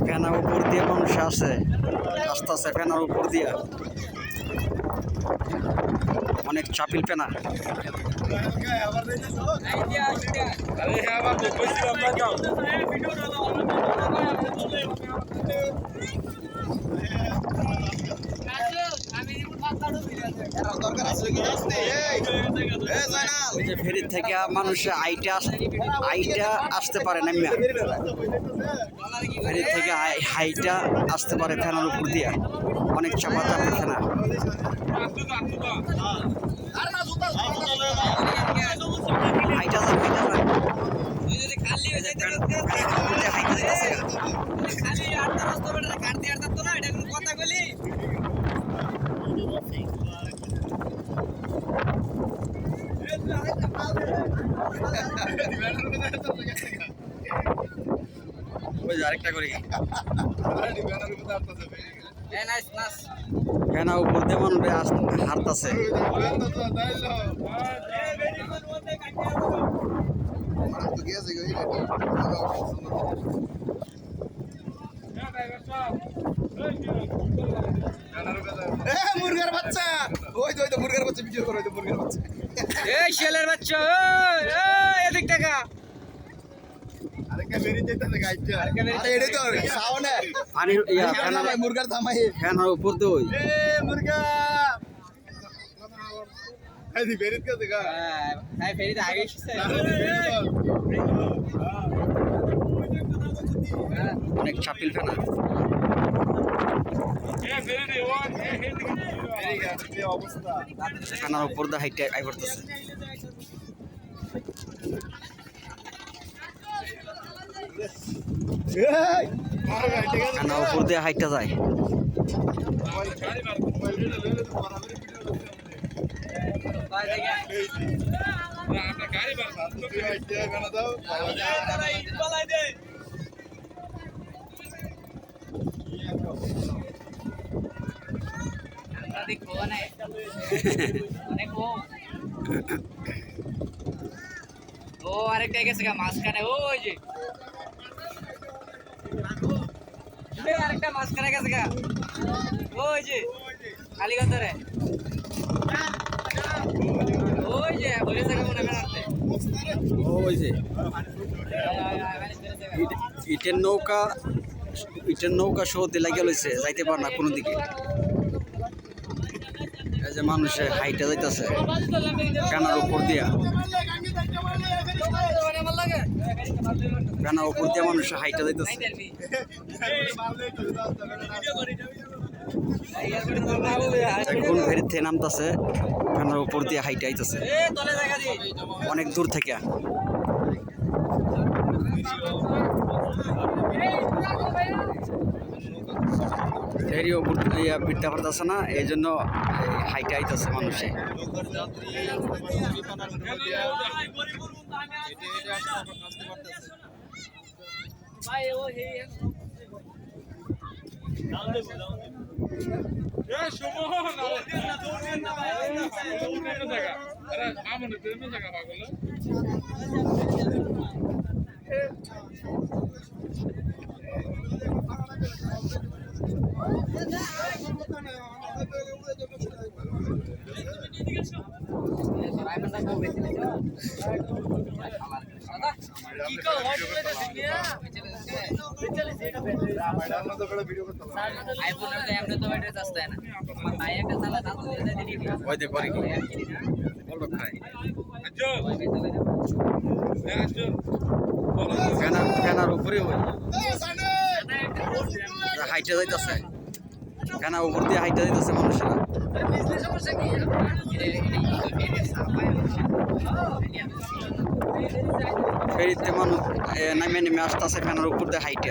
ফেনা উপর দিয়ে মানুষ আসে, আস্তে আস্তে ফেনার উপর দিয়ে অনেক চাপিল ফেনা। ফেরির থেকে মানুষ আইটা আসতে পারে না, ফেরির থেকে হাইটা আসতে পারে ফেনার উপর দিয়ে, অনেক চাপা চাপি ফেনা। হাইটা আরেকটা করি ফেনা উপর দিয়ে মানুষ হারতাছে। মুরগার বাচ্চা, ওই তো মুরগার বাচ্চা ভিডিও করো, মুরগার বাচ্চা, এই শেলের বাচ্চা, এদিক টাকা মুরগার দামাই ফেনার উপর দিয়ে মুরগা অনেক চাপিল ফেনা। ফেনার উপর দিয়ে হাইটে আই করতেছে। ফেনার উপর দিয়ে হাইটটা যায়। ও আরেকটা গেছে গা মাঝখানে, ওই যে আরেকটা মাঝখানে গেছে গা, ওই যে কালীগঞ্জরে, ওই যে বলেছে মনে বেড়াতে, ওই যে ইটের নৌকা শোতে লাগে লইছে, যাইতে পার না কোনো দিকে। এই যে মানুষের হাইটা যাইতেছে ফেনার উপর দিয়া, ফেনার উপর দিয়া মানুষের হাইটা যাইতেছে। এখন ফেরির থেকে নামতেছে, ফেনার উপর দিয়ে হাইটা আইতেছে অনেক দূর থেকে। ফেরিও বিটতে পারতেছে না, এই জন্য হাইটা আইতেছে মানুষে। ফেনার উপরে হাইটে যাইতেছে, ফেনার উপর দিয়ে হাইটে যাইতেছে মানুষেরা। ফেরিতে মানুষ নামে নেমে আসতেছে ফেনার উপর দিয়ে হাইটে।